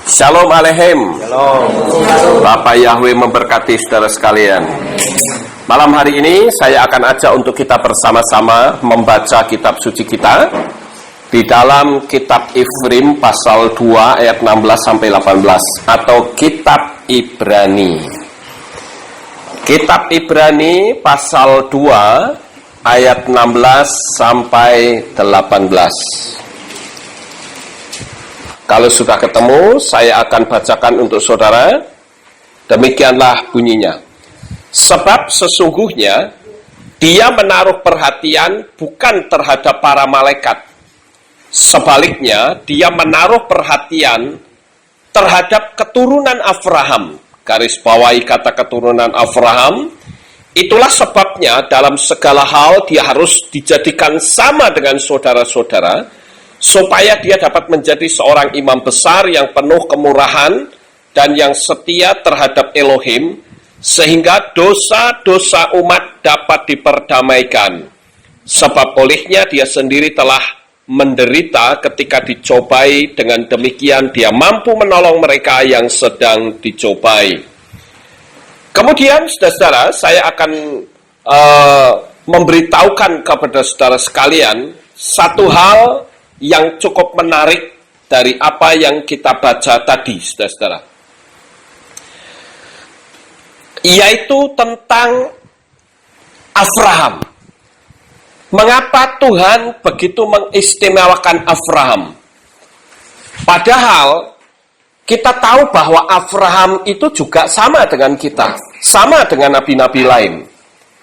Shalom Aleichem. Shalom. Bapak Yahweh memberkati saudara sekalian. Malam hari ini saya akan ajak untuk kita bersama-sama membaca kitab suci kita di dalam kitab Ifrim pasal 2 ayat 16 sampai 18 atau kitab Ibrani. Kitab Ibrani pasal 2 ayat 16 sampai 18. Kalau sudah ketemu, saya akan bacakan untuk saudara. Demikianlah bunyinya. Sebab sesungguhnya dia menaruh perhatian bukan terhadap para malaikat. Sebaliknya, dia menaruh perhatian terhadap keturunan Abraham. Garis bawahi kata keturunan Abraham. Itulah sebabnya dalam segala hal dia harus dijadikan sama dengan saudara-saudara, supaya dia dapat menjadi seorang imam besar yang penuh kemurahan dan yang setia terhadap Elohim, sehingga dosa-dosa umat dapat diperdamaikan. Sebab olehnya dia sendiri telah menderita ketika dicobai, dengan demikian dia mampu menolong mereka yang sedang dicobai. Kemudian, saudara-saudara, saya akan memberitahukan kepada saudara sekalian satu hal yang cukup menarik dari apa yang kita baca tadi, saudara-saudara. Yaitu tentang Abraham. Mengapa Tuhan begitu mengistimewakan Abraham? Padahal kita tahu bahwa Abraham itu juga sama dengan kita, sama dengan nabi-nabi lain.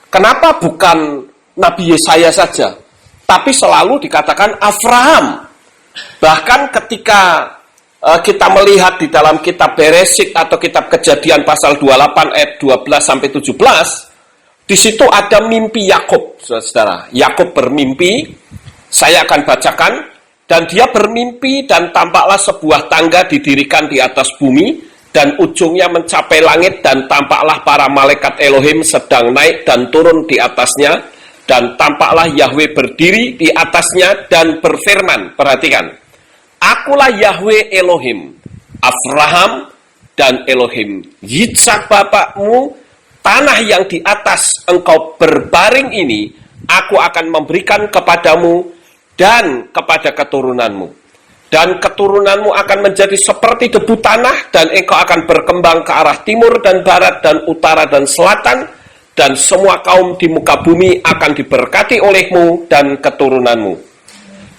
Kenapa bukan Nabi Yesaya saja, tapi selalu dikatakan Abraham? Bahkan ketika kita melihat di dalam kitab Beresyit atau kitab Kejadian pasal 28 ayat 12 sampai 17, di situ ada mimpi Yakub, saudara. Yakub bermimpi, saya akan bacakan. Dan dia bermimpi dan tampaklah sebuah tangga didirikan di atas bumi dan ujungnya mencapai langit, dan tampaklah para malaikat Elohim sedang naik dan turun di atasnya. Dan tampaklah Yahweh berdiri di atasnya dan berfirman, perhatikan, akulah Yahweh Elohim Abraham dan Elohim Yitzhak bapakmu. Tanah yang di atas engkau berbaring ini aku akan memberikan kepadamu dan kepada keturunanmu. Dan keturunanmu akan menjadi seperti debu tanah, dan engkau akan berkembang ke arah timur dan barat dan utara dan selatan, dan semua kaum di muka bumi akan diberkati olehmu dan keturunanmu.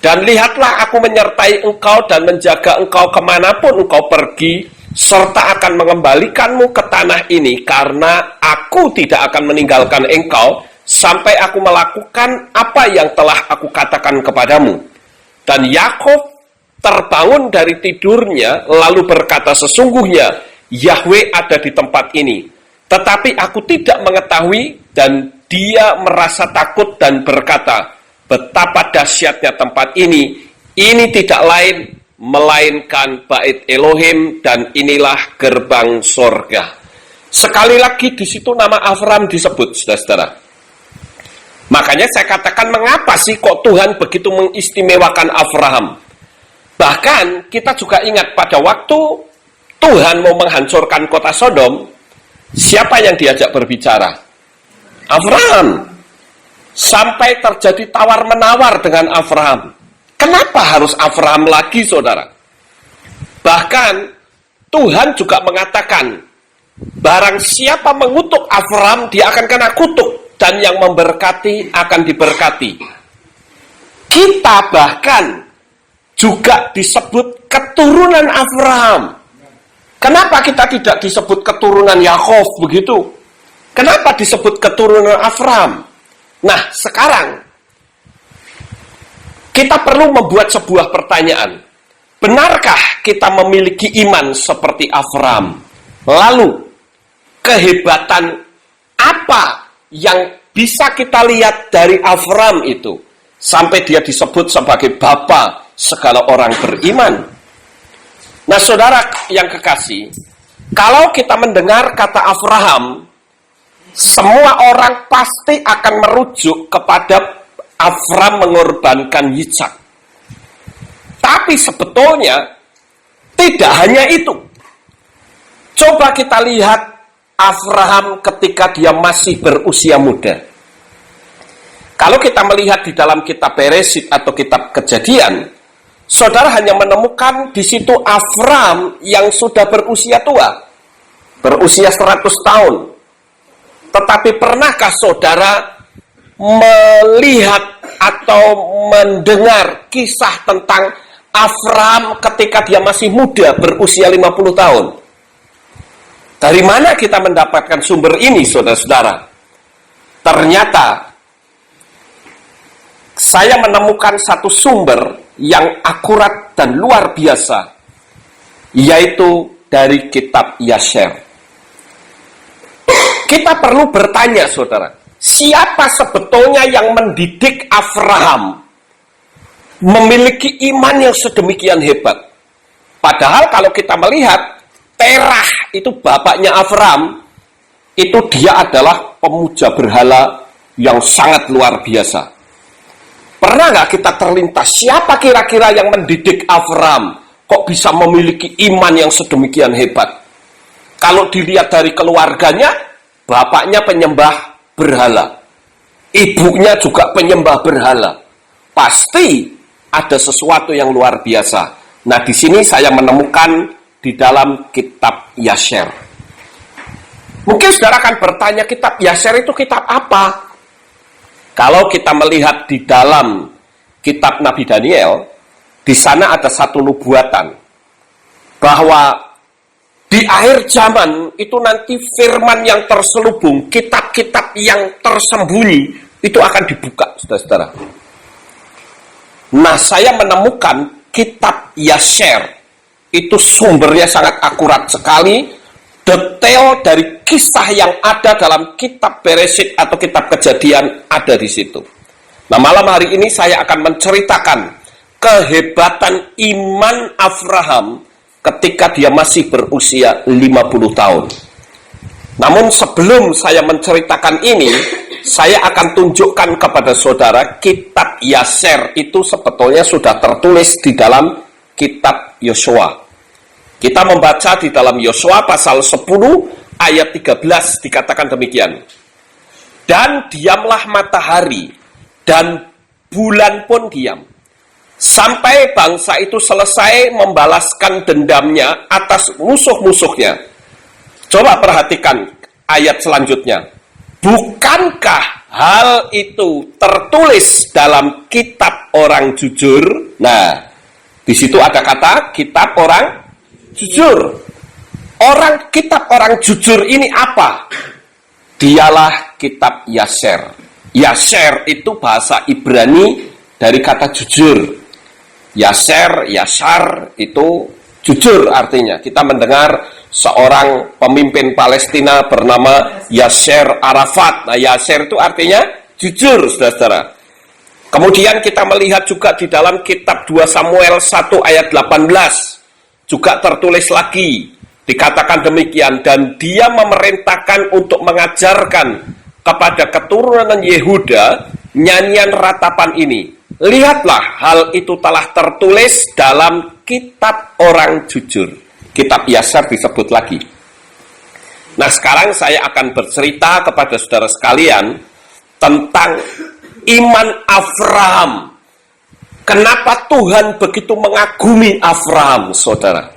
Dan lihatlah, aku menyertai engkau dan menjaga engkau kemanapun engkau pergi, serta akan mengembalikanmu ke tanah ini, karena aku tidak akan meninggalkan engkau sampai aku melakukan apa yang telah aku katakan kepadamu. Dan Yakub terbangun dari tidurnya, lalu berkata, sesungguhnya Yahweh ada di tempat ini, tetapi aku tidak mengetahui. Dan dia merasa takut dan berkata, betapa dahsyatnya tempat ini tidak lain melainkan bait Elohim, dan inilah gerbang sorga. Sekali lagi di situ nama Abraham disebut, saudara-saudara. Makanya saya katakan, mengapa sih kok Tuhan begitu mengistimewakan Abraham? Bahkan kita juga ingat pada waktu Tuhan mau menghancurkan kota Sodom, siapa yang diajak berbicara? Abraham. Sampai terjadi tawar-menawar dengan Abraham. Kenapa harus Abraham lagi, saudara? Bahkan Tuhan juga mengatakan, barang siapa mengutuk Abraham, dia akan kena kutuk, dan yang memberkati akan diberkati. Kita bahkan juga disebut keturunan Abraham. Kenapa kita tidak disebut keturunan Yakub begitu? Kenapa disebut keturunan Abraham? Nah, sekarang kita perlu membuat sebuah pertanyaan. Benarkah kita memiliki iman seperti Abraham? Lalu, kehebatan apa yang bisa kita lihat dari Abraham itu sampai dia disebut sebagai bapa segala orang beriman? Nah, saudara yang kekasih, kalau kita mendengar kata Abraham, semua orang pasti akan merujuk kepada Abraham mengorbankan Yitzhak. Tapi sebetulnya Tidak hanya itu. Coba kita lihat Abraham ketika dia masih berusia muda. Kalau kita melihat di dalam kitab Beresit atau kitab Kejadian, saudara hanya menemukan di situ Abraham yang sudah berusia tua, berusia 100 tahun. Tetapi pernahkah saudara melihat atau mendengar kisah tentang Abraham ketika dia masih muda, berusia 50 tahun? Dari mana kita mendapatkan sumber ini, saudara-saudara? Ternyata saya menemukan satu sumber yang akurat dan luar biasa, yaitu dari kitab Yasher. Kita perlu bertanya, saudara, siapa sebetulnya yang mendidik Abraham memiliki iman yang sedemikian hebat? Padahal kalau kita melihat Terah itu bapaknya Abraham, itu dia adalah pemuja berhala yang sangat luar biasa. Pernah nggak kita terlintas siapa kira-kira yang mendidik Abraham kok bisa memiliki iman yang sedemikian hebat? Kalau dilihat dari keluarganya, bapaknya penyembah berhala, ibunya juga penyembah berhala. Pasti ada sesuatu yang luar biasa. Nah, di sini saya menemukan di dalam kitab Yasher. Mungkin saudara akan bertanya, kitab Yasher itu kitab apa? Kalau kita melihat di dalam kitab Nabi Daniel, di sana ada satu nubuatan bahwa di akhir zaman itu nanti firman yang terselubung, kitab-kitab yang tersembunyi itu akan dibuka, saudara-saudara. Nah, saya menemukan kitab Yasher itu sumbernya sangat akurat sekali, detail dari kisah yang ada dalam kitab Beresit atau kitab Kejadian ada di situ. Nah, malam hari ini saya akan menceritakan kehebatan iman Abraham ketika dia masih berusia 50 tahun. Namun sebelum saya menceritakan ini, saya akan tunjukkan kepada saudara kitab Yasher itu sebetulnya sudah tertulis di dalam kitab Yosua. Kita membaca di dalam Yosua pasal 10 ayat 13 dikatakan demikian. Dan diamlah matahari dan bulan pun diam, sampai bangsa itu selesai membalaskan dendamnya atas musuh-musuhnya. Coba perhatikan ayat selanjutnya. Bukankah hal itu tertulis dalam kitab orang jujur? Nah, di situ ada kata kitab orang jujur. Kitab orang jujur ini apa? Dialah kitab Yasher. Yasher itu bahasa Ibrani dari kata jujur. Yasher, Yashar itu jujur artinya. Kita mendengar seorang pemimpin Palestina bernama Yasser Arafat. Nah, Yasher itu artinya jujur, saudara-saudara. Kemudian kita melihat juga di dalam kitab 2 Samuel 1 ayat 18. Juga tertulis lagi, dikatakan demikian, dan dia memerintahkan untuk mengajarkan kepada keturunan Yehuda nyanyian ratapan ini. Lihatlah, hal itu telah tertulis dalam kitab orang jujur. Kitab Yasher disebut lagi. Nah, sekarang saya akan bercerita kepada saudara sekalian tentang iman Abraham. Kenapa Tuhan begitu mengagumi Abraham, saudara?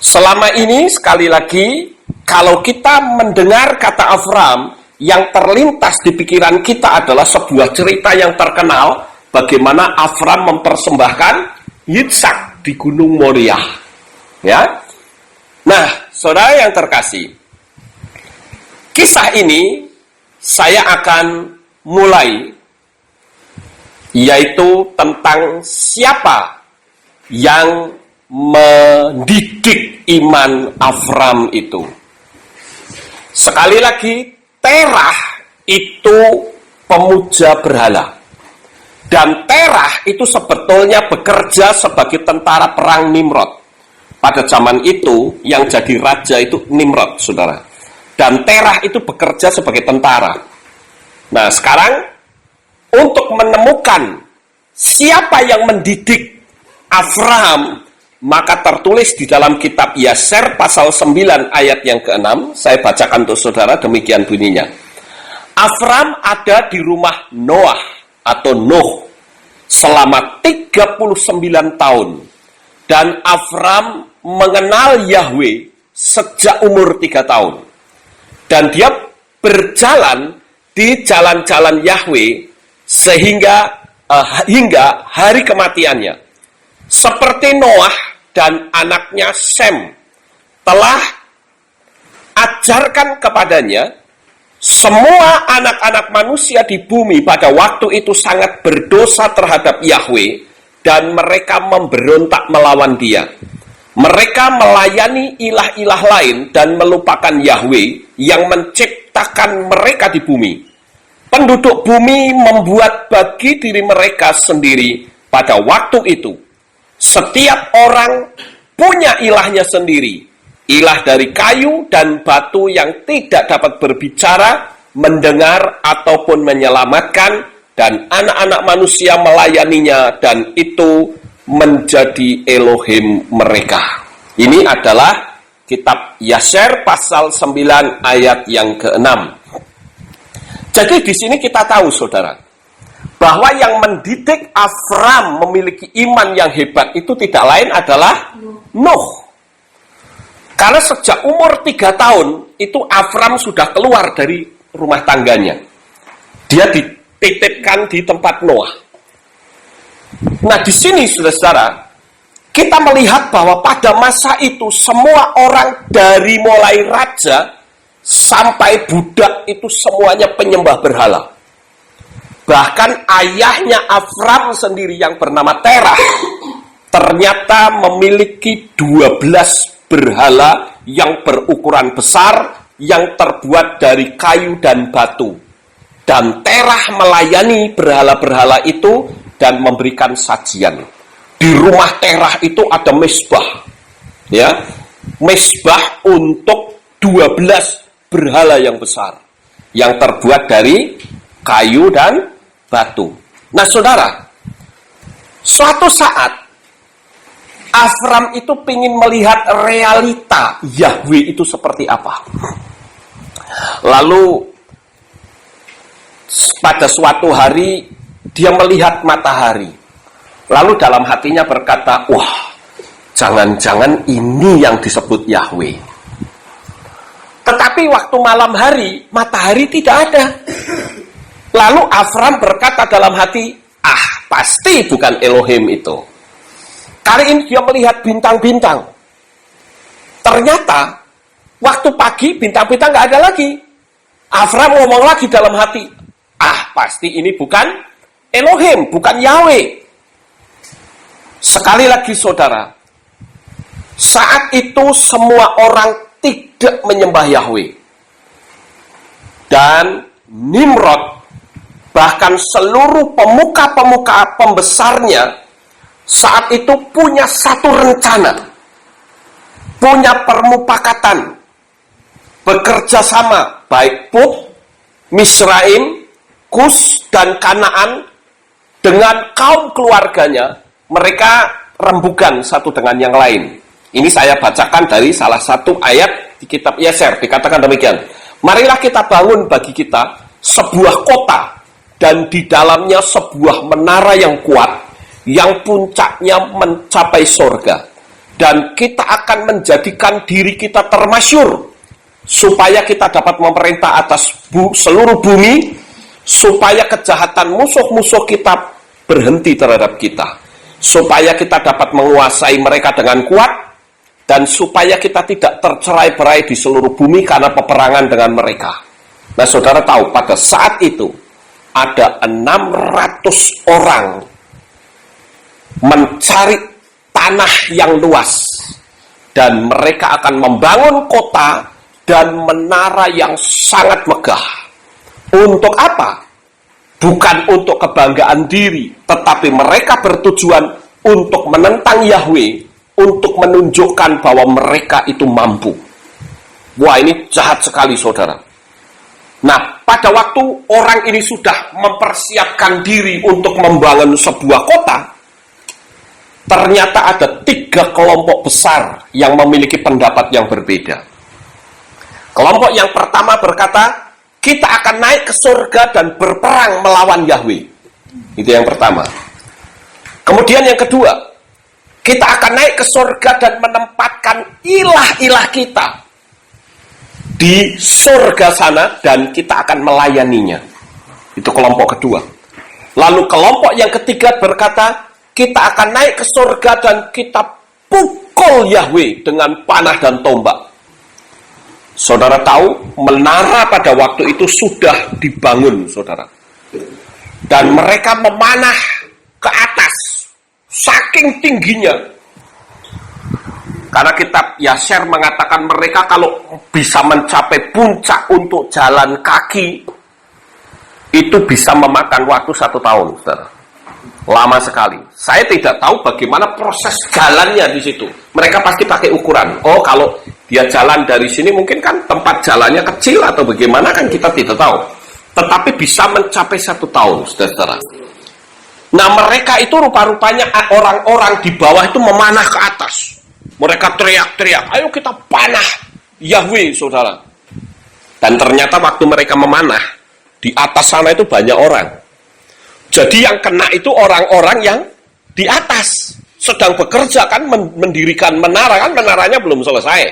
Selama ini, sekali lagi, kalau kita mendengar kata Abraham, yang terlintas di pikiran kita adalah sebuah cerita yang terkenal, bagaimana Abraham mempersembahkan Yitzhak di Gunung Moriah. Ya, nah, saudara yang terkasih, kisah ini saya akan mulai, yaitu tentang siapa yang mendidik iman Abraham itu. Sekali lagi, Terah itu pemuja berhala. Dan Terah itu sebetulnya bekerja sebagai tentara perang Nimrod. Pada zaman itu, yang jadi raja itu Nimrod, saudara. Dan Terah itu bekerja sebagai tentara. Nah, sekarang untuk menemukan siapa yang mendidik Abraham maka tertulis di dalam kitab Yaser pasal 9 ayat yang ke-6, saya bacakan untuk saudara, demikian bunyinya. Afram ada di rumah Noah atau Nuh selama 39 tahun. Dan Afram mengenal Yahweh sejak umur 3 tahun. Dan dia berjalan di jalan-jalan Yahweh hingga hari kematiannya. Seperti Noah dan anaknya Sem telah ajarkan kepadanya, semua anak-anak manusia di bumi pada waktu itu sangat berdosa terhadap Yahweh dan mereka memberontak melawan dia. Mereka melayani ilah-ilah lain dan melupakan Yahweh yang menciptakan mereka di bumi. Penduduk bumi membuat bagi diri mereka sendiri pada waktu itu. Setiap orang punya ilahnya sendiri, ilah dari kayu dan batu yang tidak dapat berbicara, mendengar, ataupun menyelamatkan, dan anak-anak manusia melayaninya, dan itu menjadi Elohim mereka. Ini adalah kitab Yaser pasal 9 ayat yang ke-6. Jadi di sini kita tahu, saudara, bahwa yang mendidik Afram memiliki iman yang hebat itu tidak lain adalah Nuh. Karena sejak umur 3 tahun itu Afram sudah keluar dari rumah tangganya. Dia dititipkan di tempat Noah. Nah, di sini saudara, kita melihat bahwa pada masa itu semua orang dari mulai raja sampai budak itu semuanya penyembah berhala. Bahkan ayahnya Afram sendiri yang bernama Terah ternyata memiliki 12 berhala yang berukuran besar yang terbuat dari kayu dan batu. Dan Terah melayani berhala-berhala itu dan memberikan sajian. Di rumah Terah itu ada mezbah. Ya, mezbah untuk 12 berhala yang besar yang terbuat dari kayu dan batu. Nah, saudara, suatu saat Afram itu ingin melihat realita Yahweh itu seperti apa. Lalu pada suatu hari dia melihat matahari. Lalu dalam hatinya berkata, wah, jangan-jangan ini yang disebut Yahweh. Tetapi waktu malam hari, matahari tidak ada. Lalu Afram berkata dalam hati, pasti bukan Elohim itu. Kali ini dia melihat bintang-bintang. Ternyata, waktu pagi bintang-bintang nggak ada lagi. Afram ngomong lagi dalam hati, pasti ini bukan Elohim, bukan Yahweh. Sekali lagi saudara, saat itu semua orang tidak menyembah Yahweh. Dan Nimrod, bahkan seluruh pemuka-pemuka pembesarnya, saat itu punya satu rencana, punya permupakatan, bekerja sama, baik Put, Misraim, Kus, dan Kanaan, dengan kaum keluarganya, mereka rembukan satu dengan yang lain. Ini saya bacakan dari salah satu ayat di kitab Yaser, dikatakan demikian. Marilah kita bangun bagi kita sebuah kota, dan di dalamnya sebuah menara yang kuat, yang puncaknya mencapai sorga. Dan kita akan menjadikan diri kita termasyur, supaya kita dapat memerintah atas seluruh bumi, supaya kejahatan musuh-musuh kita berhenti terhadap kita, supaya kita dapat menguasai mereka dengan kuat, dan supaya kita tidak tercerai-berai di seluruh bumi karena peperangan dengan mereka. Nah, saudara tahu, pada saat itu ada 600 orang mencari tanah yang luas, dan mereka akan membangun kota dan menara yang sangat megah. Untuk apa? Bukan untuk kebanggaan diri, tetapi mereka bertujuan untuk menentang Yahweh, untuk menunjukkan bahwa mereka itu mampu. Wah, ini jahat sekali, saudara. Nah, pada waktu orang ini sudah mempersiapkan diri untuk membangun sebuah kota, ternyata ada 3 kelompok besar yang memiliki pendapat yang berbeda. Kelompok yang pertama berkata, kita akan naik ke surga dan berperang melawan Yahweh. Itu yang pertama. Kemudian yang kedua, kita akan naik ke surga dan menempatkan ilah-ilah kita di surga sana dan kita akan melayaninya. Itu kelompok kedua. Lalu kelompok yang ketiga berkata, kita akan naik ke surga dan kita pukul Yahweh dengan panah dan tombak. Saudara tahu, menara pada waktu itu sudah dibangun, saudara. Dan mereka memanah ke atas, saking tingginya. Karena kitab Yasher mengatakan mereka kalau bisa mencapai puncak untuk jalan kaki, itu bisa memakan waktu 1 tahun, saudara. Lama sekali. Saya tidak tahu bagaimana proses jalannya di situ. Mereka pasti pakai ukuran. Oh, kalau dia jalan dari sini mungkin kan tempat jalannya kecil atau bagaimana kan kita tidak tahu. Tetapi bisa mencapai 1 tahun, saudara. Nah, mereka itu rupa-rupanya orang-orang di bawah itu memanah ke atas. Mereka teriak-teriak, ayo kita panah Yahweh, saudara. Dan ternyata waktu mereka memanah, di atas sana itu banyak orang. Jadi yang kena itu orang-orang yang di atas sedang bekerja kan, mendirikan menara kan, menaranya belum selesai.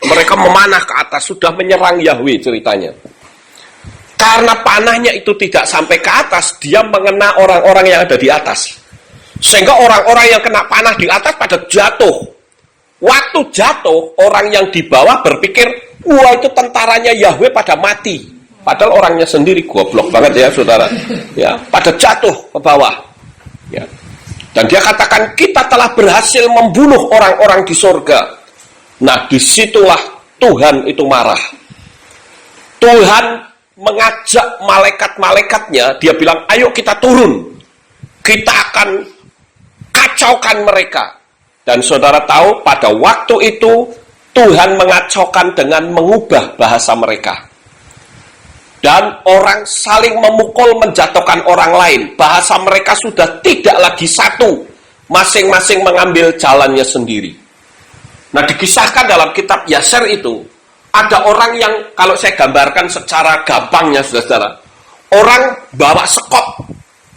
Mereka memanah ke atas, sudah menyerang Yahweh ceritanya. Karena panahnya itu tidak sampai ke atas, dia mengena orang-orang yang ada di atas. Sehingga orang-orang yang kena panah di atas pada jatuh. Waktu jatuh, orang yang di bawah berpikir, wah itu tentaranya Yahweh pada mati. Padahal orangnya sendiri goblok banget ya, saudara. Ya, pada jatuh ke bawah. Ya. Dan dia katakan, kita telah berhasil membunuh orang-orang di surga. Nah, disitulah Tuhan itu marah. Tuhan mengajak malaikat-malaikatnya, dia bilang, ayo kita turun. Kita akan kacaukan mereka. Dan saudara tahu, pada waktu itu, Tuhan mengacaukan dengan mengubah bahasa mereka. Dan orang saling memukul, menjatuhkan orang lain. Bahasa mereka sudah tidak lagi satu. Masing-masing mengambil jalannya sendiri. Nah, dikisahkan dalam kitab Yasher itu, ada orang yang, kalau saya gambarkan secara gampangnya, saudara, orang bawa sekop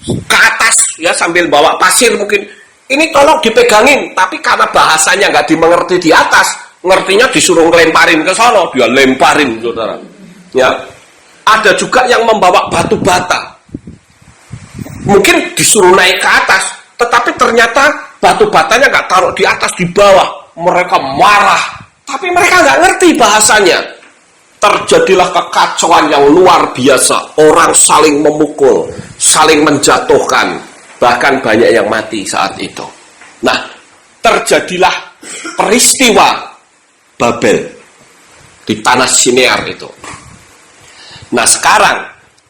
ke atas, ya sambil bawa pasir mungkin. Ini tolong dipegangin, tapi karena bahasanya nggak dimengerti di atas, ngertinya disuruh ngelemparin ke sana, dia lemparin, saudara. Ya. Ada juga yang membawa batu bata. Mungkin disuruh naik ke atas, tetapi ternyata batu batanya nggak taruh di atas, di bawah. Mereka marah, tapi mereka nggak ngerti bahasanya. Terjadilah kekacauan yang luar biasa. Orang saling memukul, saling menjatuhkan. Bahkan banyak yang mati saat itu. Nah, terjadilah peristiwa Babel di tanah Sinear itu. Nah, sekarang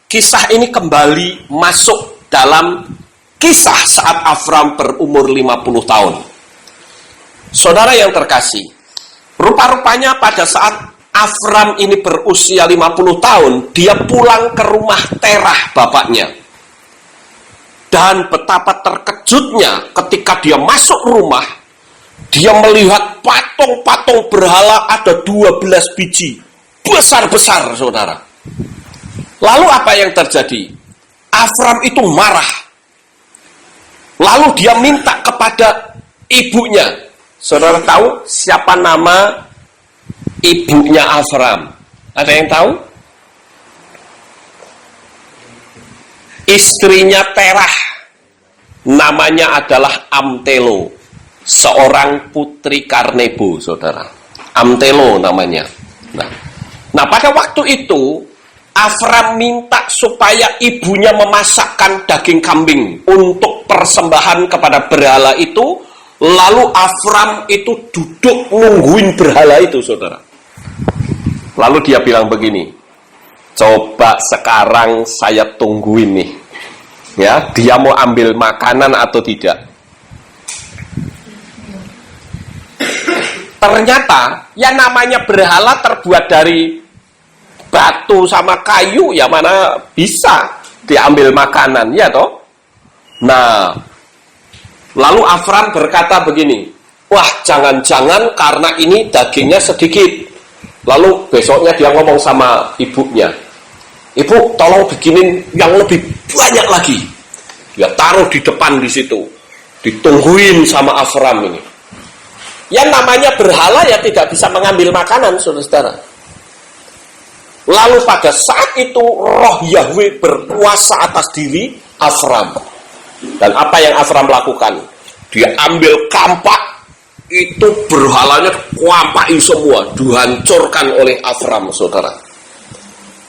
kisah ini kembali masuk dalam kisah saat Avram berumur 50 tahun. Saudara yang terkasih, rupa-rupanya pada saat Avram ini berusia 50 tahun, dia pulang ke rumah Terah bapaknya. Dan betapa terkejutnya ketika dia masuk rumah, dia melihat patung-patung berhala ada 12 biji. Besar-besar, saudara. Lalu apa yang terjadi? Avram itu marah. Lalu dia minta kepada ibunya. Saudara tahu siapa nama ibunya Avram? Ada yang tahu? Istrinya Terah. Namanya adalah Amtelo. Seorang putri Karnebo, saudara. Amtelo namanya. Nah, pada waktu itu Avram minta supaya ibunya memasakkan daging kambing untuk persembahan kepada berhala itu. Lalu Avram itu duduk nungguin berhala itu, saudara. Lalu dia bilang begini, coba sekarang saya tungguin nih, ya, dia mau ambil makanan atau tidak. Ternyata yang namanya berhala terbuat dari batu sama kayu, ya mana bisa diambil makanan, ya toh. Nah, Lalu Afram berkata begini, wah jangan-jangan karena ini dagingnya sedikit. Lalu besoknya dia ngomong sama ibunya, ibu tolong bikinin yang lebih banyak lagi. Dia taruh di depan di situ, ditungguin sama Afram ini. Yang namanya berhala ya tidak bisa mengambil makanan, saudara-saudara. Lalu pada saat itu roh Yahweh berkuasa atas diri Afram. Dan apa yang Afram lakukan? Dia ambil kampak, itu berhalanya kuampai semua, dihancurkan oleh Afram, saudara.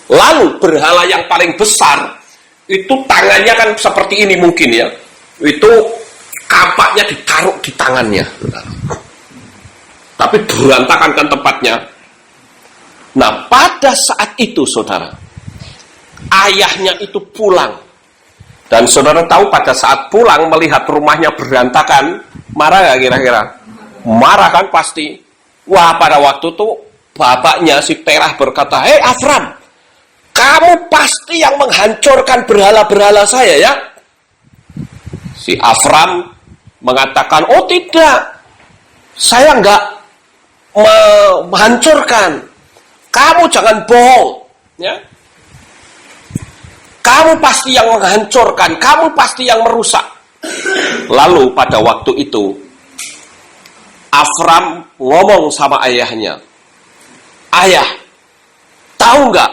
Lalu berhala yang paling besar, itu tangannya kan seperti ini mungkin ya. Itu kampaknya ditaruh di tangannya, saudara. Tapi berantakan kan tempatnya. Nah, pada saat itu, saudara, ayahnya itu pulang. Dan saudara tahu pada saat pulang melihat rumahnya berantakan, marah gak kira-kira? Marah kan pasti. Wah, pada waktu itu bapaknya si Terah berkata, hei Afram, kamu pasti yang menghancurkan berhala-berhala saya ya? Si Afram mengatakan, oh tidak, saya enggak menghancurkan. Kamu jangan bohong, ya. Kamu pasti yang menghancurkan, kamu pasti yang merusak. Lalu pada waktu itu Afram ngomong sama ayahnya, ayah, tahu nggak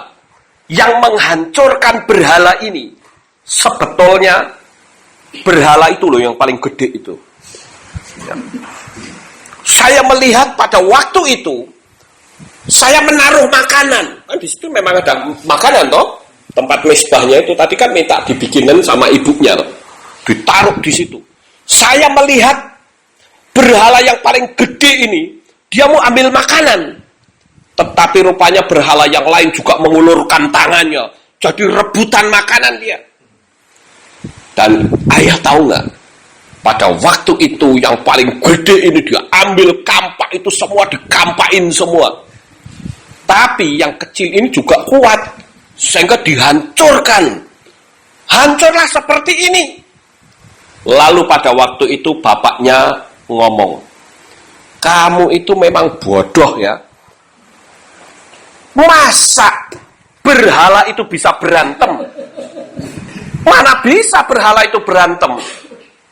yang menghancurkan berhala ini sebetulnya berhala itu loh yang paling gede itu. Ya. Saya melihat pada waktu itu saya menaruh makanan. Kan di situ memang ada makanan toh. Tempat mesbahnya itu tadi kan minta dibikinin sama ibunya toh. Ditaruh di situ. Saya melihat berhala yang paling gede ini dia mau ambil makanan. Tetapi rupanya berhala yang lain juga mengulurkan tangannya. Jadi rebutan makanan dia. Dan ayah tahu nggak? Pada waktu itu yang paling gede ini dia ambil kampak itu semua, dikampain semua. Tapi yang kecil ini juga kuat, sehingga dihancurkan. Hancurlah seperti ini. Lalu pada waktu itu bapaknya ngomong, kamu itu memang bodoh ya. Masa berhala itu bisa berantem? Mana bisa berhala itu berantem?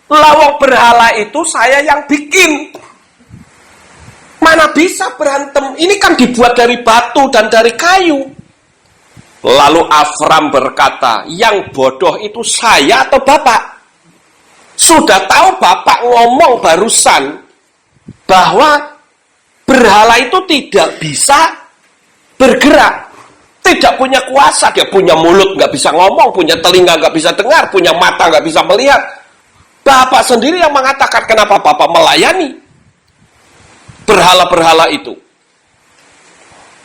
Lawang berhala itu saya yang bikin. Mana bisa berantem? Ini kan dibuat dari batu dan dari kayu. Lalu Afram berkata, yang bodoh itu saya atau bapak? Sudah tahu bapak ngomong barusan bahwa berhala itu tidak bisa bergerak, tidak punya kuasa. Dia punya mulut nggak bisa ngomong, punya telinga nggak bisa dengar, punya mata nggak bisa melihat. Bapak sendiri yang mengatakan kenapa bapak melayani berhala-berhala itu.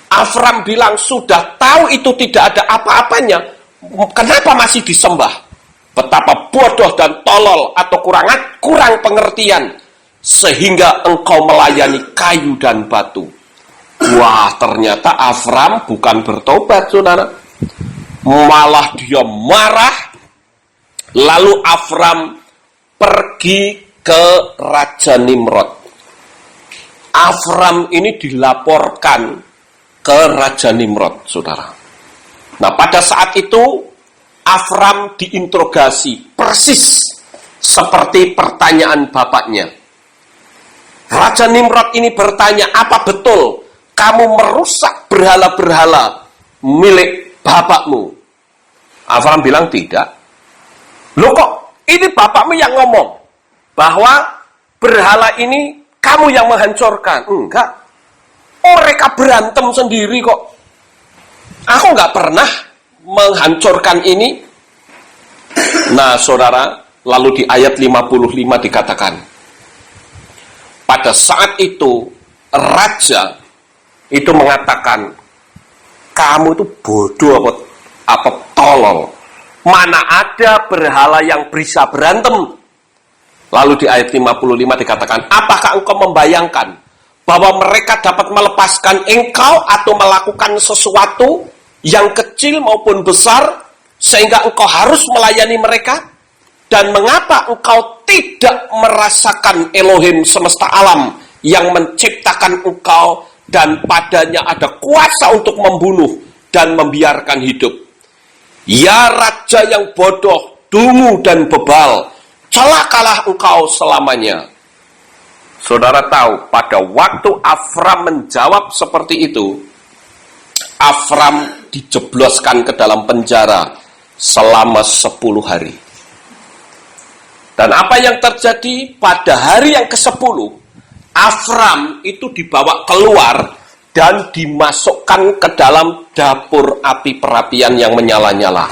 Afram bilang sudah tahu itu tidak ada apa-apanya, kenapa masih disembah? Betapa bodoh dan tolol atau kurang pengertian sehingga engkau melayani kayu dan batu. Wah, ternyata Afram bukan bertobat, saudara. Malah dia marah. Lalu Afram pergi ke Raja Nimrod. Afram ini dilaporkan ke Raja Nimrod, saudara. Nah, pada saat itu Afram diinterogasi persis seperti pertanyaan bapaknya. Raja Nimrod ini bertanya, apa betul kamu merusak berhala-berhala milik bapakmu? Afram bilang tidak. Loh kok ini bapakmu yang ngomong bahwa berhala ini kamu yang menghancurkan? Enggak. Mereka berantem sendiri kok. Aku nggak pernah menghancurkan ini. Nah, saudara, lalu di ayat 55 dikatakan, pada saat itu raja itu mengatakan, kamu itu bodoh apa tolol. Mana ada berhala yang bisa berantem? Lalu di ayat 55 dikatakan, apakah engkau membayangkan bahwa mereka dapat melepaskan engkau atau melakukan sesuatu yang kecil maupun besar sehingga engkau harus melayani mereka? Dan mengapa engkau tidak merasakan Elohim semesta alam yang menciptakan engkau dan padanya ada kuasa untuk membunuh dan membiarkan hidup? Ya raja yang bodoh, dungu dan bebal, celakalah engkau selamanya. Saudara tahu, pada waktu Afram menjawab seperti itu, Afram dijebloskan ke dalam penjara selama 10 hari. Dan apa yang terjadi pada hari yang ke-10, Afram itu dibawa keluar dan dimasukkan ke dalam dapur api perapian yang menyala-nyala.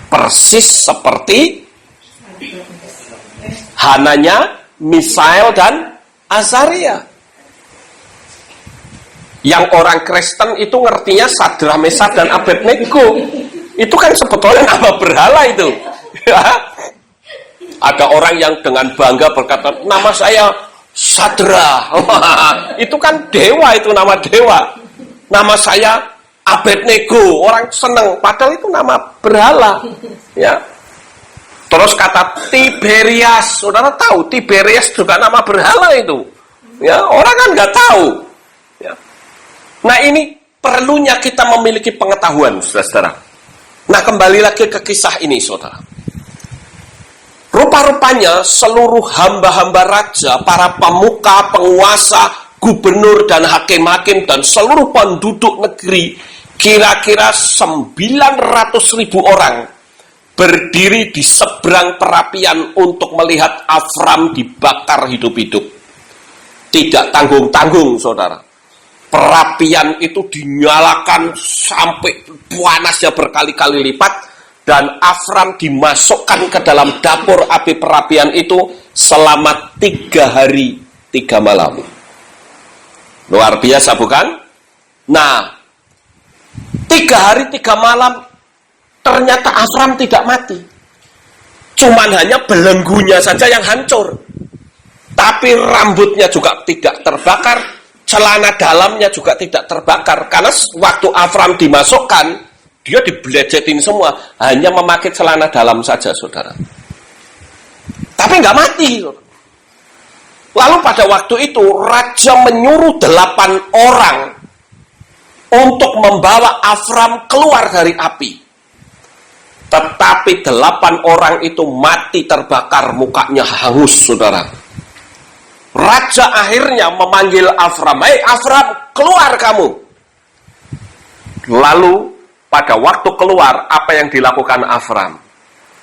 Persis seperti Hananya, Misael, dan Azaria. Yang orang Kristen itu ngertinya Sadra, Mesak, dan Abednego. Itu kan sebetulnya nama berhala itu. Ada orang yang dengan bangga berkata, nama saya Sadra. Itu kan dewa, itu nama dewa. Nama saya Abednego, orang seneng. Padahal itu nama berhala. Ya. Terus kata Tiberias, saudara tahu Tiberias juga nama berhala itu. Ya, orang kan nggak tahu. Ya. Nah ini perlunya kita memiliki pengetahuan, saudara. Nah kembali lagi ke kisah ini, saudara. Rupa-rupanya seluruh hamba-hamba raja, para pemuka, penguasa, gubernur dan hakim-hakim dan seluruh penduduk negeri, kira-kira 900.000 orang berdiri di seberang perapian untuk melihat Afram dibakar hidup-hidup. Tidak tanggung-tanggung, saudara. Perapian itu dinyalakan sampai panasnya berkali-kali lipat. Dan Afram dimasukkan ke dalam dapur api perapian itu selama 3 hari 3 malam. Luar biasa bukan? Nah, 3 hari 3 malam ternyata Afram tidak mati. Cuman hanya belenggunya saja yang hancur. Tapi rambutnya juga tidak terbakar, celana dalamnya juga tidak terbakar. Karena waktu Afram dimasukkan, dia dibelejetin semua, hanya memakai celana dalam saja, saudara. Tapi nggak mati. Lalu pada waktu itu, raja menyuruh 8 orang untuk membawa Afram keluar dari api. Tetapi 8 orang itu mati terbakar, mukanya hangus, saudara. Raja akhirnya memanggil Afram, "Hei Afram, keluar kamu." Lalu pada waktu keluar, apa yang dilakukan Afram?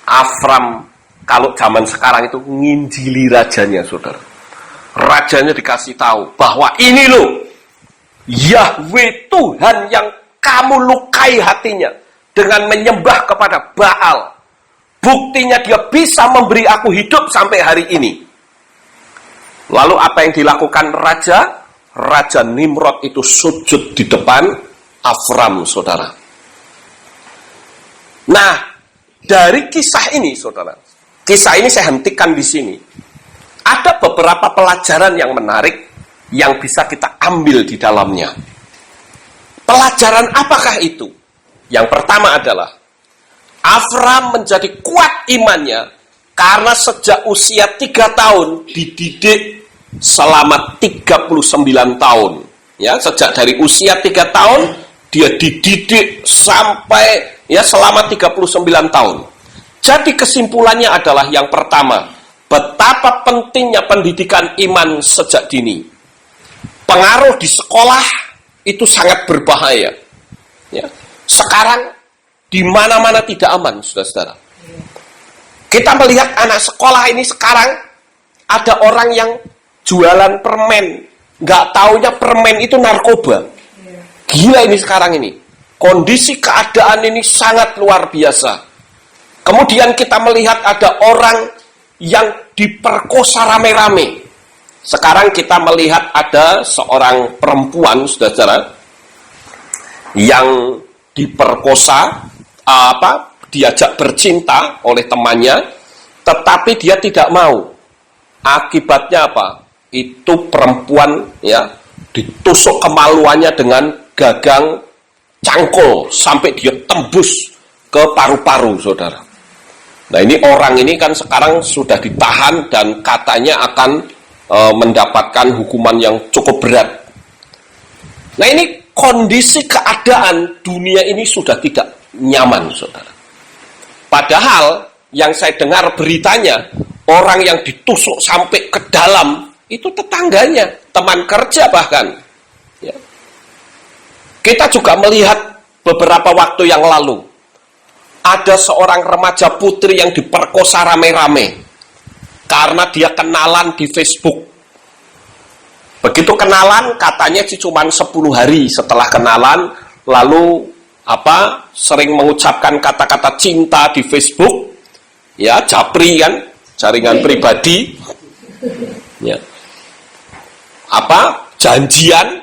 Afram, kalau zaman sekarang itu nginjili rajanya, saudara. Rajanya dikasih tahu bahwa ini loh, Yahweh Tuhan yang kamu lukai hatinya dengan menyembah kepada Baal. Buktinya dia bisa memberi aku hidup sampai hari ini. Lalu apa yang dilakukan raja? Raja Nimrod itu sujud di depan Afram, saudara. Nah, dari kisah ini, saudara, kisah ini saya hentikan di sini. Ada beberapa pelajaran yang menarik yang bisa kita ambil di dalamnya. Pelajaran apakah itu? Yang pertama adalah Afram menjadi kuat imannya karena sejak usia 3 tahun dididik selama 39 tahun. Ya, sejak dari usia 3 tahun dia dididik sampai selama 39 tahun. Jadi kesimpulannya adalah yang pertama, betapa pentingnya pendidikan iman sejak dini. Pengaruh di sekolah itu sangat berbahaya. Ya. Sekarang di mana-mana tidak aman, saudara-saudara. Kita melihat anak sekolah ini sekarang ada orang yang jualan permen, nggak taunya permen itu narkoba. Gila ini sekarang ini. Kondisi keadaan ini sangat luar biasa. Kemudian kita melihat ada orang yang diperkosa rame-rame. Sekarang kita melihat ada seorang perempuan, saudara, yang diperkosa, diajak bercinta oleh temannya, tetapi dia tidak mau. Akibatnya apa? Itu perempuan ditusuk kemaluannya dengan gagang cangkul sampai dia tembus ke paru-paru, saudara. Nah ini orang ini kan sekarang sudah ditahan dan katanya akan mendapatkan hukuman yang cukup berat. Nah ini kondisi keadaan dunia ini sudah tidak nyaman, saudara. Padahal yang saya dengar beritanya, orang yang ditusuk sampai ke dalam itu tetangganya, teman kerja bahkan. Ya. Kita juga melihat beberapa waktu yang lalu, ada seorang remaja putri yang diperkosa rame-rame karena dia kenalan di Facebook. Begitu kenalan, katanya sih cuma 10 hari setelah kenalan, lalu sering mengucapkan kata-kata cinta di Facebook, ya japri kan, jaringan pribadi, ya. Janjian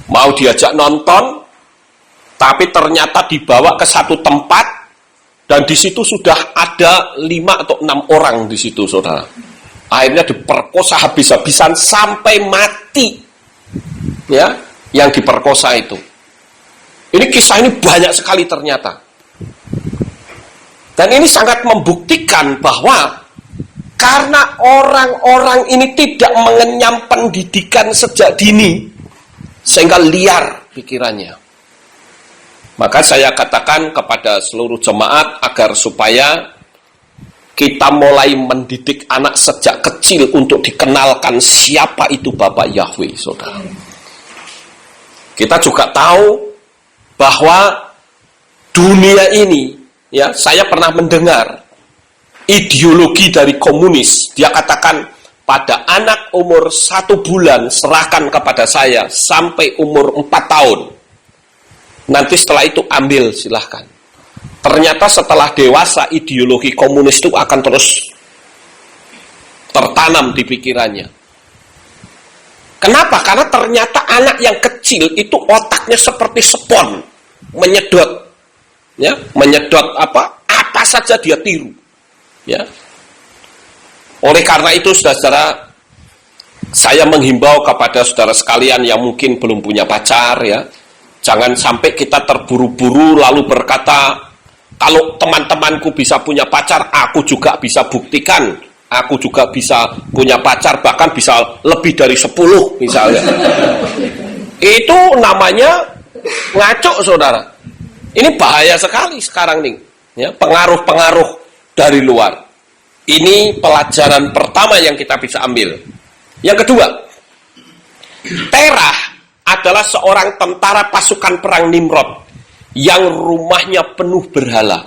mau diajak nonton, tapi ternyata dibawa ke satu tempat dan di situ sudah ada 5 atau 6 orang di situ, saudara. Akhirnya diperkosa habis-habisan sampai mati, ya, yang diperkosa itu. Ini kisah ini banyak sekali ternyata. Dan ini sangat membuktikan bahwa karena orang-orang ini tidak mengenyam pendidikan sejak dini, sehingga liar pikirannya. Maka saya katakan kepada seluruh jemaat agar supaya kita mulai mendidik anak sejak kecil untuk dikenalkan siapa itu Bapak Yahweh, saudara. Kita juga tahu bahwa dunia ini, ya, saya pernah mendengar ideologi dari komunis. Dia katakan pada anak umur 1 bulan serahkan kepada saya sampai umur 4 tahun. Nanti setelah itu ambil silahkan. Ternyata setelah dewasa ideologi komunis itu akan terus tertanam di pikirannya. Kenapa? Karena ternyata anak yang kecil itu otaknya seperti spons, menyedot, ya, menyedot apa saja dia tiru, ya. Oleh karena itu, saudara, saya menghimbau kepada saudara sekalian yang mungkin belum punya pacar, ya, jangan sampai kita terburu-buru lalu berkata, kalau teman-temanku bisa punya pacar, aku juga bisa buktikan, aku juga bisa punya pacar, bahkan bisa lebih dari 10 misalnya. Itu namanya ngaco, saudara. Ini bahaya sekali sekarang nih, ya, pengaruh-pengaruh dari luar. Ini pelajaran pertama yang kita bisa ambil. Yang kedua, Terah adalah seorang tentara pasukan perang Nimrod yang rumahnya penuh berhala.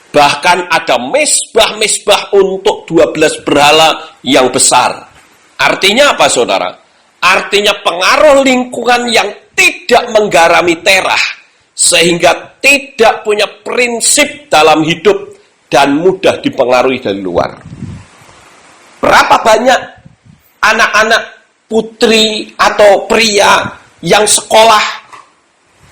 Bahkan ada mesbah-mesbah untuk 12 berhala yang besar. Artinya apa, saudara? Artinya pengaruh lingkungan yang tidak menggarami Terah, sehingga tidak punya prinsip dalam hidup dan mudah dipengaruhi dari luar. Berapa banyak anak-anak putri atau pria yang sekolah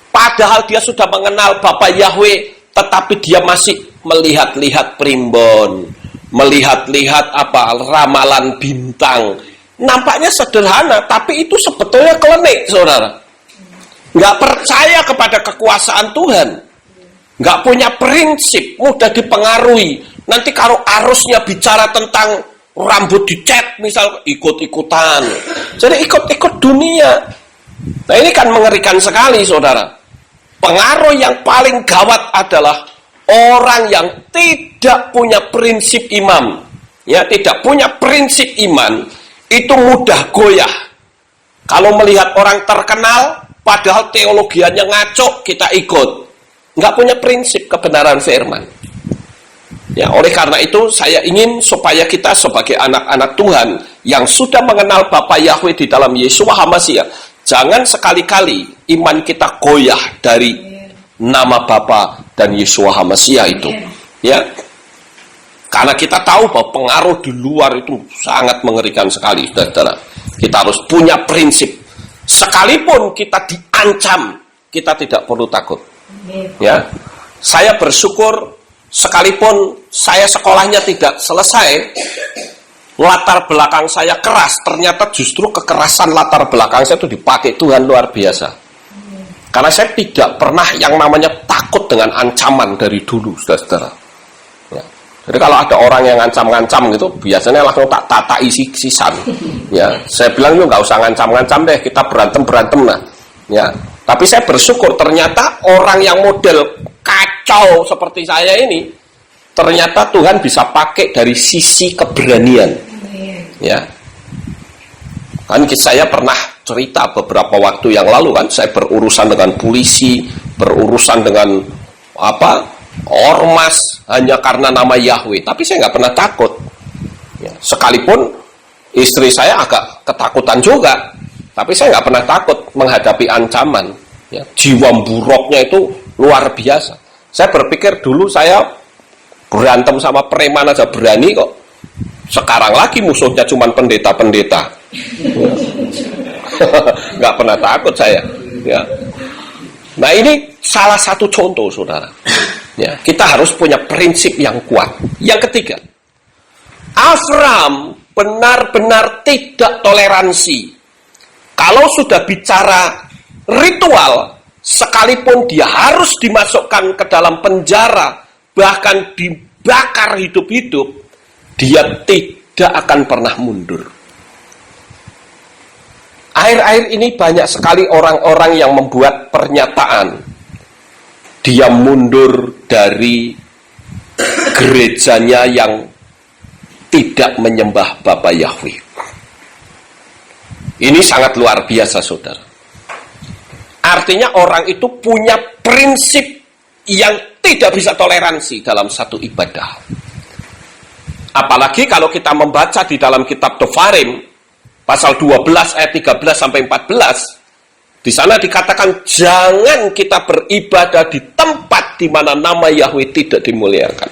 padahal dia sudah mengenal Bapak Yahweh, tetapi dia masih melihat-lihat primbon, melihat-lihat ramalan bintang. Nampaknya sederhana, tapi itu sebetulnya klinik, saudara. Nggak percaya kepada kekuasaan Tuhan, nggak punya prinsip, mudah dipengaruhi. Nanti kalau arusnya bicara tentang rambut dicat, misal ikut-ikutan. Jadi ikut-ikut dunia. Nah ini kan mengerikan sekali, saudara. Pengaruh yang paling gawat adalah orang yang tidak punya prinsip imam. Ya, tidak punya prinsip iman, itu mudah goyah. Kalau melihat orang terkenal, padahal teologiannya ngaco, kita ikut. Nggak punya prinsip kebenaran firman. Ya, oleh karena itu saya ingin supaya kita sebagai anak-anak Tuhan yang sudah mengenal Bapa Yahweh di dalam Yeshua HaMashiach, jangan sekali-kali iman kita goyah dari nama Bapa dan Yeshua HaMashiach itu. Ya. Karena kita tahu bahwa pengaruh di luar itu sangat mengerikan sekali, saudara. Kita harus punya prinsip. Sekalipun kita diancam, kita tidak perlu takut. Ya. Saya bersyukur sekalipun saya sekolahnya tidak selesai, latar belakang saya keras, ternyata justru kekerasan latar belakang saya itu dipakai Tuhan luar biasa. Karena saya tidak pernah yang namanya takut dengan ancaman dari dulu, saudara. Jadi kalau ada orang yang ngancam-ngancam gitu, biasanya langsung tak tatai sisan. Ya, saya bilang yuk nggak usah ngancam-ngancam deh, kita berantem lah. Ya, tapi saya bersyukur ternyata orang yang model kacau seperti saya ini, ternyata Tuhan bisa pakai dari sisi keberanian. Ya, kan saya pernah cerita beberapa waktu yang lalu kan, saya berurusan dengan polisi, berurusan dengan ormas hanya karena nama Yahweh, tapi saya nggak pernah takut. Ya, sekalipun istri saya agak ketakutan juga, tapi saya nggak pernah takut menghadapi ancaman. Ya, jiwa buruknya itu luar biasa. Saya berpikir dulu saya berantem sama preman aja berani kok. Sekarang lagi musuhnya cuma pendeta-pendeta. Nggak pernah takut saya. Ya. Nah ini salah satu contoh, saudara. Ya, kita harus punya prinsip yang kuat. Yang ketiga, Abraham benar-benar tidak toleransi. Kalau sudah bicara ritual, sekalipun dia harus dimasukkan ke dalam penjara, bahkan dibakar hidup-hidup, dia tidak akan pernah mundur. Akhir-akhir ini banyak sekali orang-orang yang membuat pernyataan dia mundur dari gerejanya yang tidak menyembah Bapa Yahweh. Ini sangat luar biasa, saudara. Artinya orang itu punya prinsip yang tidak bisa toleransi dalam satu ibadah. Apalagi kalau kita membaca di dalam kitab Dofarim, pasal 12 ayat 13 sampai 14, di sana dikatakan jangan kita beribadah di tempat di mana nama Yahweh tidak dimuliakan.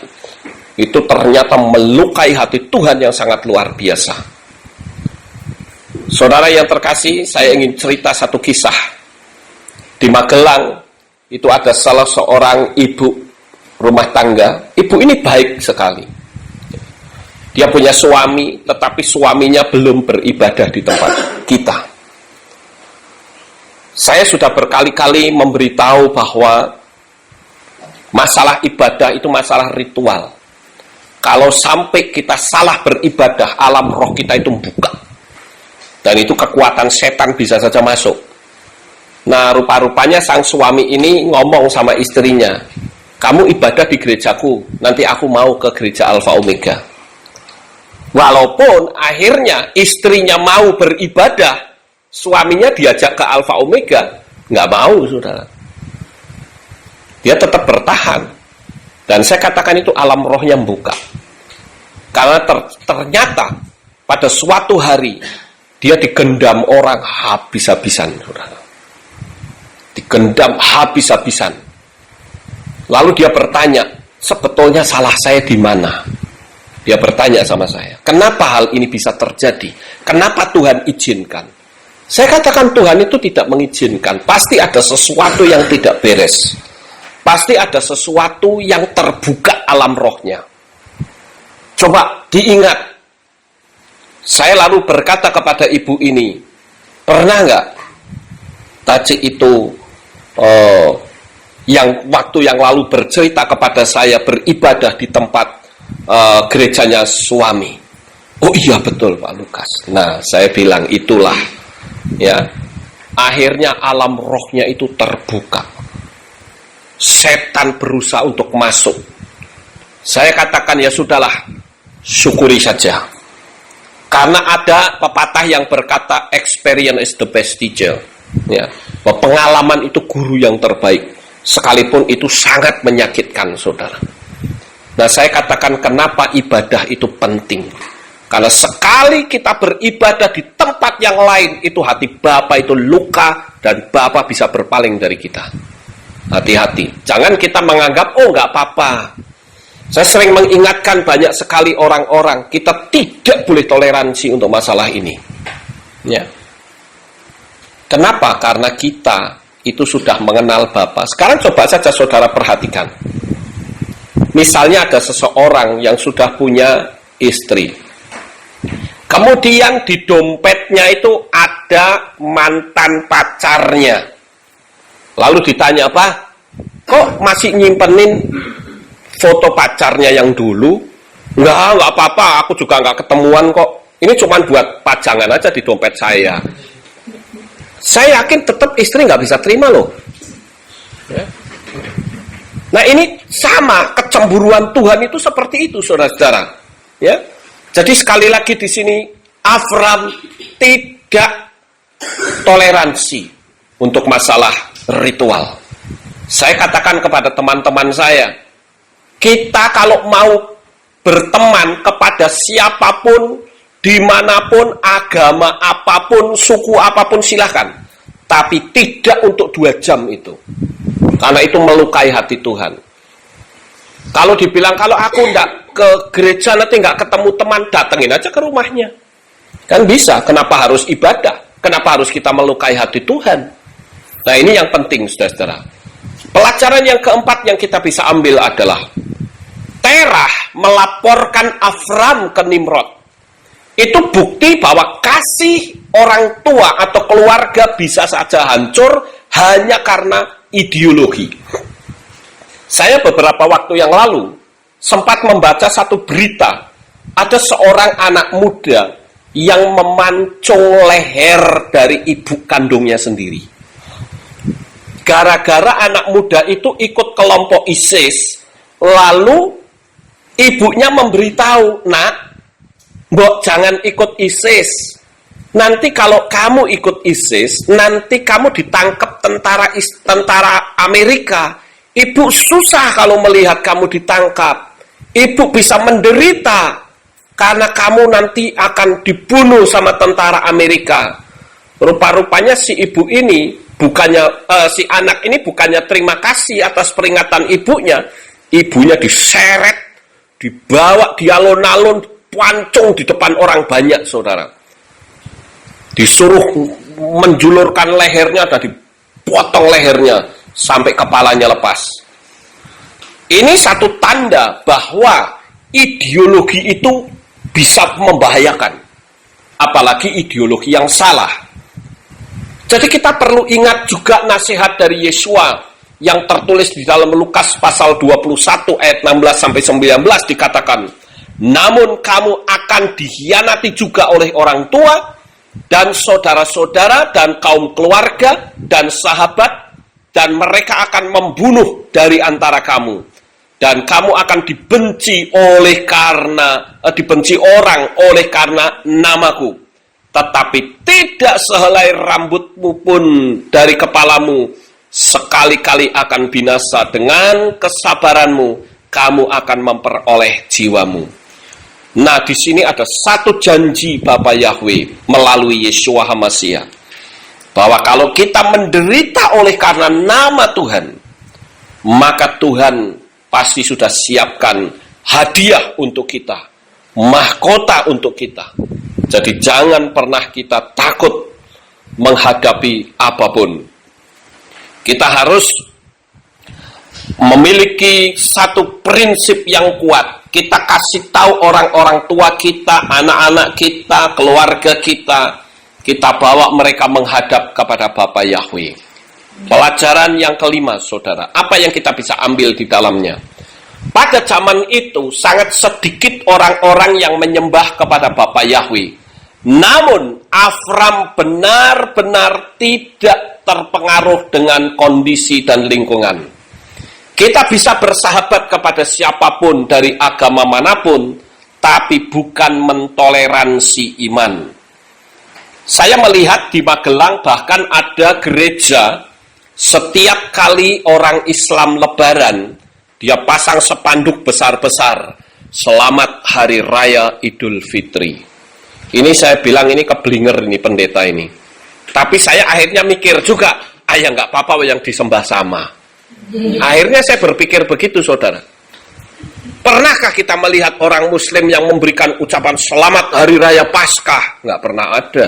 Itu ternyata melukai hati Tuhan yang sangat luar biasa. Saudara yang terkasih, saya ingin cerita satu kisah. Di Magelang, itu ada salah seorang ibu rumah tangga. Ibu ini baik sekali. Dia punya suami, tetapi suaminya belum beribadah di tempat kita. Saya sudah berkali-kali memberitahu bahwa masalah ibadah itu masalah ritual. Kalau sampai kita salah beribadah, alam roh kita itu membuka. Dan itu kekuatan setan bisa saja masuk. Nah, rupa-rupanya sang suami ini ngomong sama istrinya, kamu ibadah di gerejaku, nanti aku mau ke gereja Alpha Omega. Walaupun akhirnya istrinya mau beribadah, suaminya diajak ke Alpha Omega, nggak mau, saudara. Dia tetap bertahan. Dan saya katakan itu alam rohnya membuka. Karena ternyata pada suatu hari dia digendam orang habis-habisan, saudara. Digendam habis-habisan. Lalu dia bertanya, sebetulnya salah saya di mana? Dia bertanya sama saya, kenapa hal ini bisa terjadi? Kenapa Tuhan izinkan? Saya katakan Tuhan itu tidak mengizinkan. Pasti ada sesuatu yang tidak beres. Pasti ada sesuatu yang terbuka alam rohnya. Coba diingat. Saya lalu berkata kepada ibu ini, pernah nggak Taci itu yang waktu yang lalu bercerita kepada saya beribadah di tempat gerejanya suami? Oh iya betul Pak Lukas. Nah saya bilang itulah ya, akhirnya alam rohnya itu terbuka. Setan berusaha untuk masuk. Saya katakan ya sudahlah, syukuri saja. Karena ada pepatah yang berkata experience is the best teacher. Ya, pengalaman itu guru yang terbaik. Sekalipun itu sangat menyakitkan, saudara. Nah, saya katakan kenapa ibadah itu penting. Karena sekali kita beribadah di tempat yang lain, itu hati Bapa itu luka dan Bapa bisa berpaling dari kita. Hati-hati. Jangan kita menganggap, oh nggak apa-apa. Saya sering mengingatkan banyak sekali orang-orang, kita tidak boleh toleransi untuk masalah ini. Ya. Kenapa? Karena kita itu sudah mengenal Bapa. Sekarang coba saja saudara perhatikan. Misalnya ada seseorang yang sudah punya istri. Kemudian di dompetnya itu ada mantan pacarnya. Lalu ditanya, apa? Kok masih nyimpenin foto pacarnya yang dulu? Nggak apa-apa, aku juga nggak ketemuan kok. Ini cuma buat pajangan aja di dompet saya. Saya yakin tetap istri nggak bisa terima loh. Ya. Nah ini sama, kecemburuan Tuhan itu seperti itu, saudara-saudara. Ya, jadi sekali lagi di sini Avram tidak toleransi untuk masalah ritual. Saya katakan kepada teman-teman saya, kita kalau mau berteman kepada siapapun, dimanapun, agama apapun, suku apapun silahkan. Tapi tidak untuk 2 jam itu. Karena itu melukai hati Tuhan. Kalau dibilang, kalau aku tidak ke gereja nanti nggak ketemu teman, datengin aja ke rumahnya. Kan bisa, kenapa harus ibadah? Kenapa harus kita melukai hati Tuhan? Nah ini yang penting, saudara-saudara. Pelajaran yang keempat yang kita bisa ambil adalah Terah melaporkan Avram ke Nimrod. Itu bukti bahwa kasih orang tua atau keluarga bisa saja hancur hanya karena ideologi. Saya beberapa waktu yang lalu sempat membaca satu berita. Ada seorang anak muda yang memancung leher dari ibu kandungnya sendiri. Gara-gara anak muda itu ikut kelompok ISIS, lalu ibunya memberitahu, nak, mbok jangan ikut ISIS. Nanti kalau kamu ikut ISIS, nanti kamu ditangkap tentara Amerika. Ibu susah kalau melihat kamu ditangkap. Ibu bisa menderita karena kamu nanti akan dibunuh sama tentara Amerika. Rupa-rupanya si ibu ini si anak ini bukannya terima kasih atas peringatan ibunya. Ibunya diseret, dibawa di alun-alun, pancung di depan orang banyak, saudara. Disuruh menjulurkan lehernya dan dipotong lehernya sampai kepalanya lepas. Ini satu tanda bahwa ideologi itu bisa membahayakan. Apalagi ideologi yang salah. Jadi kita perlu ingat juga nasihat dari Yesua yang tertulis di dalam Lukas pasal 21 ayat 16-19 dikatakan, namun kamu akan dikhianati juga oleh orang tua dan saudara-saudara dan kaum keluarga dan sahabat, dan mereka akan membunuh dari antara kamu, dan kamu akan dibenci orang oleh karena namaku. Tetapi tidak sehelai rambutmu pun dari kepalamu sekali-kali akan binasa. Dengan kesabaranmu kamu akan memperoleh jiwamu. Nah, di sini ada satu janji Bapa Yahweh melalui Yeshua HaMashiach, bahwa kalau kita menderita oleh karena nama Tuhan, maka Tuhan pasti sudah siapkan hadiah untuk kita, mahkota untuk kita. Jadi jangan pernah kita takut menghadapi apapun. Kita harus memiliki satu prinsip yang kuat. Kita kasih tahu orang-orang tua kita, anak-anak kita, keluarga kita. Kita bawa mereka menghadap kepada Bapa Yahweh. Pelajaran yang kelima, saudara. Apa yang kita bisa ambil di dalamnya? Pada zaman itu sangat sedikit orang-orang yang menyembah kepada Bapa Yahweh. Namun Avram benar-benar tidak terpengaruh dengan kondisi dan lingkungan. Kita bisa bersahabat kepada siapapun dari agama manapun, tapi bukan mentoleransi iman. Saya melihat di Magelang bahkan ada gereja, setiap kali orang Islam lebaran, dia pasang spanduk besar-besar, selamat Hari Raya Idul Fitri. Ini saya bilang ini keblinger ini pendeta ini. Tapi saya akhirnya mikir juga, ya nggak apa-apa yang disembah sama. Akhirnya saya berpikir begitu, saudara. Pernahkah kita melihat orang Muslim yang memberikan ucapan selamat Hari Raya Paskah? Nggak pernah ada.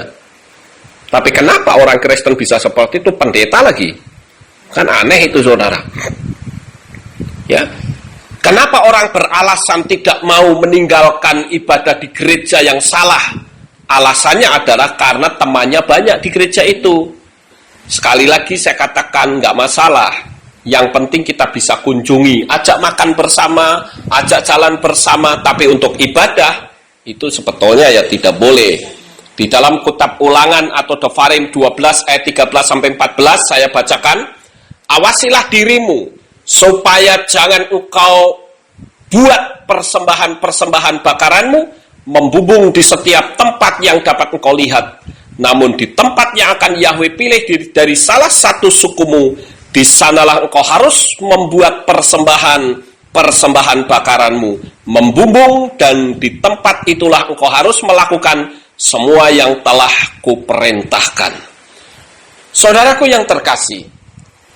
Tapi kenapa orang Kristen bisa seperti itu? Pendeta lagi. Kan aneh itu, saudara. Ya. Kenapa orang beralasan tidak mau meninggalkan ibadah di gereja yang salah? Alasannya adalah karena temannya banyak di gereja itu. Sekali lagi saya katakan nggak masalah. Yang penting kita bisa kunjungi, ajak makan bersama, ajak jalan bersama, tapi untuk ibadah itu sebetulnya ya tidak boleh. Di dalam kitab Ulangan atau Devarim 12 ayat 13-14 saya bacakan, awasilah dirimu supaya jangan engkau buat persembahan-persembahan bakaranmu membumbung di setiap tempat yang dapat engkau lihat. Namun di tempat yang akan Yahweh pilih dari salah satu sukumu, di sanalah engkau harus membuat persembahan bakaranmu membumbung, dan di tempat itulah engkau harus melakukan semua yang telah kuperintahkan. Saudaraku yang terkasih,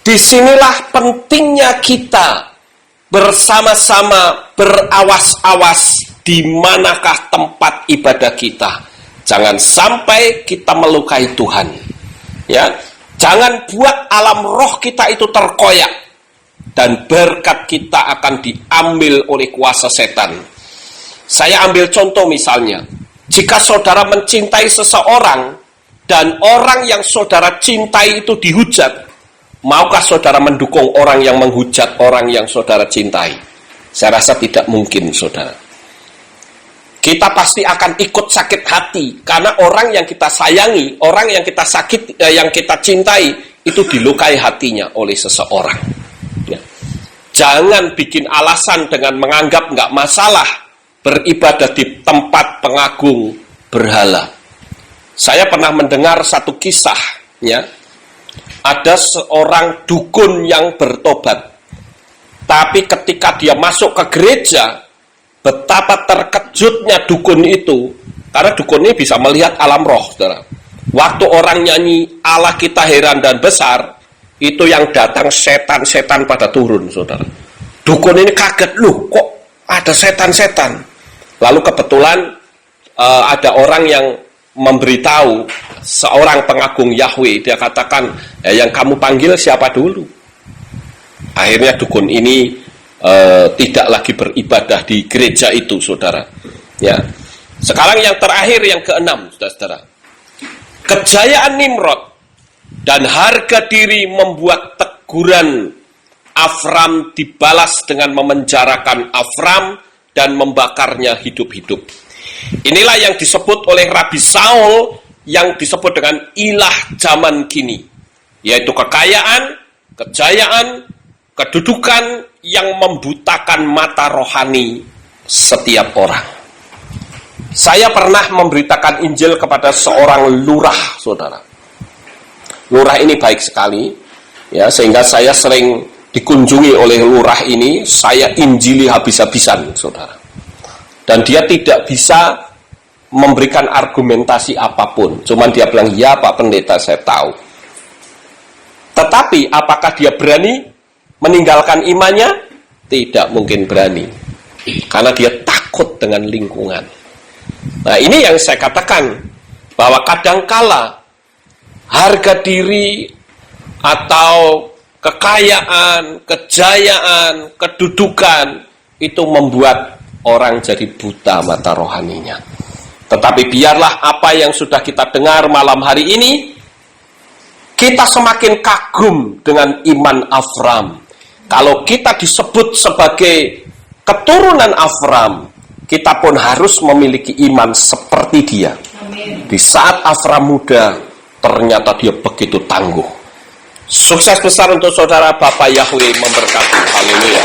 disinilah pentingnya kita bersama-sama berawas-awas di manakah tempat ibadah kita. Jangan sampai kita melukai Tuhan. Ya, jangan buat alam roh kita itu terkoyak dan berkat kita akan diambil oleh kuasa setan. Saya ambil contoh misalnya, jika saudara mencintai seseorang dan orang yang saudara cintai itu dihujat, maukah saudara mendukung orang yang menghujat orang yang saudara cintai? Saya rasa tidak mungkin, saudara. Kita pasti akan ikut sakit hati karena orang yang kita sayangi, orang yang kita yang kita cintai itu dilukai hatinya oleh seseorang. Ya. Jangan bikin alasan dengan menganggap nggak masalah beribadah di tempat pengagung berhala. Saya pernah mendengar satu kisah, ya. Ada seorang dukun yang bertobat, tapi ketika dia masuk ke gereja, betapa terkejutnya dukun itu, karena dukun ini bisa melihat alam roh, saudara. Waktu orang nyanyi Allah kita heran dan besar, itu yang datang setan-setan pada turun, saudara. Dukun ini kaget, loh kok ada setan-setan. Lalu kebetulan ada orang yang memberitahu seorang pengagung Yahweh, dia katakan, yang kamu panggil siapa dulu? Akhirnya dukun ini tidak lagi beribadah di gereja itu, saudara. Ya. Sekarang yang terakhir, yang keenam, saudara. Kejayaan Nimrod dan harga diri membuat teguran Avram dibalas dengan memenjarakan Avram dan membakarnya hidup-hidup. Inilah yang disebut oleh Rabi Saul yang disebut dengan ilah zaman kini, yaitu kekayaan, kejayaan, kedudukan yang membutakan mata rohani setiap orang. Saya pernah memberitakan Injil kepada seorang lurah, saudara. Lurah ini baik sekali, ya, sehingga saya sering dikunjungi oleh lurah ini, saya injili habis-habisan, saudara. Dan dia tidak bisa memberikan argumentasi apapun, cuman dia bilang, ya Pak Pendeta saya tahu. Tetapi apakah dia berani meninggalkan imannya? Tidak mungkin berani, karena dia takut dengan lingkungan. Nah, ini yang saya katakan, bahwa kadangkala harga diri atau kekayaan, kejayaan, kedudukan itu membuat orang jadi buta mata rohaninya. Tetapi biarlah apa yang sudah kita dengar malam hari ini, kita semakin kagum dengan iman Avram. Kalau kita disebut sebagai keturunan Avram, kita pun harus memiliki iman seperti dia. Amin. Di saat Avram muda, ternyata dia begitu tangguh. Sukses besar untuk saudara, Bapak Yahweh memberkati. Haleluya.